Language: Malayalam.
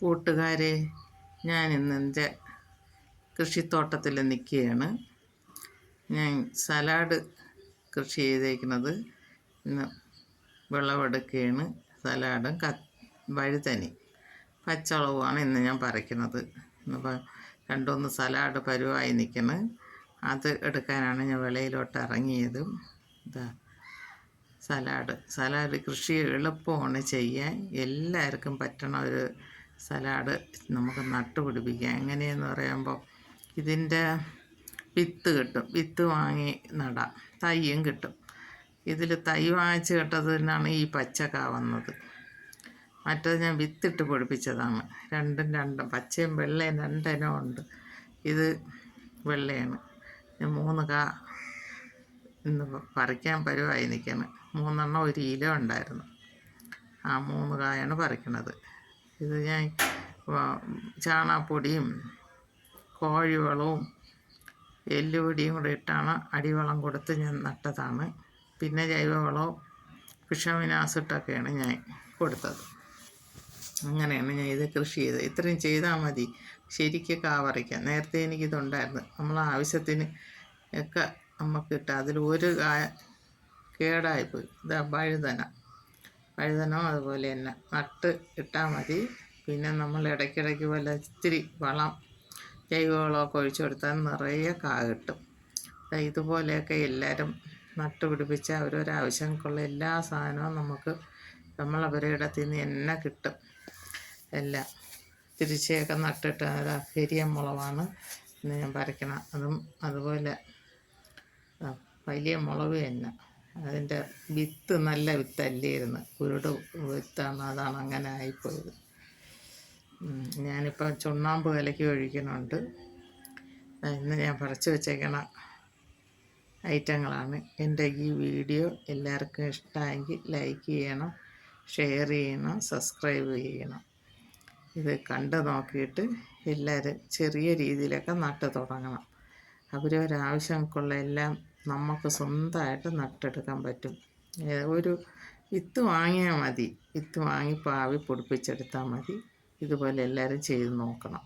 കൂട്ടുകാരെ, ഞാൻ ഇന്ന് എൻ്റെ കൃഷിത്തോട്ടത്തിൽ നിൽക്കുകയാണ്. ഞാൻ സലാഡ് കൃഷി ചെയ്തേക്കുന്നത് ഇന്ന് വിളവെടുക്കുകയാണ്. സലാഡും വഴുതനി പച്ചമുളകുമാണ് ഇന്ന് ഞാൻ പറിക്കുന്നത്. ഇന്നിപ്പോൾ രണ്ടൊന്ന് സലാഡ് പരുവായി നിൽക്കുന്നു. അത് എടുക്കാനാണ് ഞാൻ വിളയിലോട്ട് ഇറങ്ങിയത്. ഇതാ സലാഡ് കൃഷി എളുപ്പമാണ് ചെയ്യാൻ. എല്ലാവർക്കും പറ്റണ ഒരു സലാഡ് നമുക്ക് നട്ടുപിടിപ്പിക്കാം. എങ്ങനെയെന്ന് പറയുമ്പോൾ ഇതിൻ്റെ വിത്ത് കിട്ടും. വിത്ത് വാങ്ങി നടാം. തൈയും കിട്ടും. ഇതിൽ തൈ വാങ്ങിച്ച് കിട്ടതിനാണ് ഈ പച്ചക്ക വന്നത്. മറ്റത് ഞാൻ വിത്തിട്ട് പൊടിപ്പിച്ചതാണ്. രണ്ടും പച്ചയും വെള്ളയും രണ്ടിനം ഉണ്ട്. ഇത് വെള്ളയാണ്. 3 കാ ഇന്ന് പറിക്കാൻ പരുവായി നിൽക്കണം. 3 എണ്ണം 1 കിലോ ഉണ്ടായിരുന്നു. ആ 3 കായാണ് പറിക്കണത്. ഇത് ഞാൻ ചാണകപ്പൊടിയും കോഴിവളവും എല്ലുപൊടിയും കൂടെ ഇട്ടാണ് അടിവളം കൊടുത്ത് ഞാൻ നട്ടതാണ്. പിന്നെ ജൈവവളവും വിഷമിനാസിട്ടൊക്കെയാണ് ഞാൻ കൊടുത്തത്. അങ്ങനെയാണ് ഞാൻ ഇത് കൃഷി ചെയ്തത്. ഇത്രയും ചെയ്താൽ മതി ശരിക്കും കാ പറിക്കാം. നേരത്തെ എനിക്കിതുണ്ടായിരുന്നു. നമ്മൾ ആവശ്യത്തിന് ഒക്കെ നമുക്ക് കിട്ടുക. അതിൽ ഒരു കായ കേടായിപ്പോയി. ഇതാ വഴുതനം അതുപോലെ തന്നെ നട്ട് ഇട്ടാൽ മതി. പിന്നെ നമ്മൾ ഇടയ്ക്കിടയ്ക്ക് വല്ല ഇത്തിരി വളം ജൈവവളമൊക്കെ ഒഴിച്ചു കൊടുത്താൽ നിറയെ കാ കിട്ടും. ഇതുപോലെയൊക്കെ എല്ലാവരും നട്ടുപിടിപ്പിച്ച ഓരോരാവശ്യങ്ങൾക്കുള്ള എല്ലാ സാധനവും നമുക്ക് നമ്മളെ പുരയിടത്തിൽ നിന്ന് തന്നെ കിട്ടും. എല്ലാം തിരിച്ചയൊക്കെ നട്ടിട്ട് പെരിയ മുളകാണ് ഇന്ന് ഞാൻ പറിക്കണം. അതുപോലെ വലിയ മുളക് തന്നെ. അതിൻ്റെ വിത്ത് നല്ല വിത്തല്ലായിരുന്നു. കുരുട് വിത്താണ്. അതാണ് അങ്ങനെ ആയിപ്പോയത്. ഞാനിപ്പോൾ ചുണ്ണാമ്പ് കലക്കി ഒഴിക്കുന്നുണ്ട്. ഇന്ന് ഞാൻ പറിച്ച് വെച്ചേക്കണ ഐറ്റങ്ങളാണ്. എൻ്റെ ഈ വീഡിയോ എല്ലാവർക്കും ഇഷ്ടമായെങ്കിൽ ലൈക്ക് ചെയ്യണം, ഷെയർ ചെയ്യണം, സബ്സ്ക്രൈബ് ചെയ്യണം. ഇത് കണ്ടു നോക്കിയിട്ട് എല്ലാവരും ചെറിയ രീതിയിലൊക്കെ നട്ട് തുടങ്ങണം. അവരവരാവശ്യങ്ങൾക്കുള്ള എല്ലാം നമുക്ക് സ്വന്തമായിട്ട് നട്ടെടുക്കാൻ പറ്റും. ഒരു വിത്ത് വാങ്ങിയാൽ മതി. വിത്ത് വാങ്ങി പാവി പൊടിപ്പിച്ചെടുത്താൽ മതി. ഇതുപോലെ എല്ലാവരും ചെയ്ത് നോക്കണം.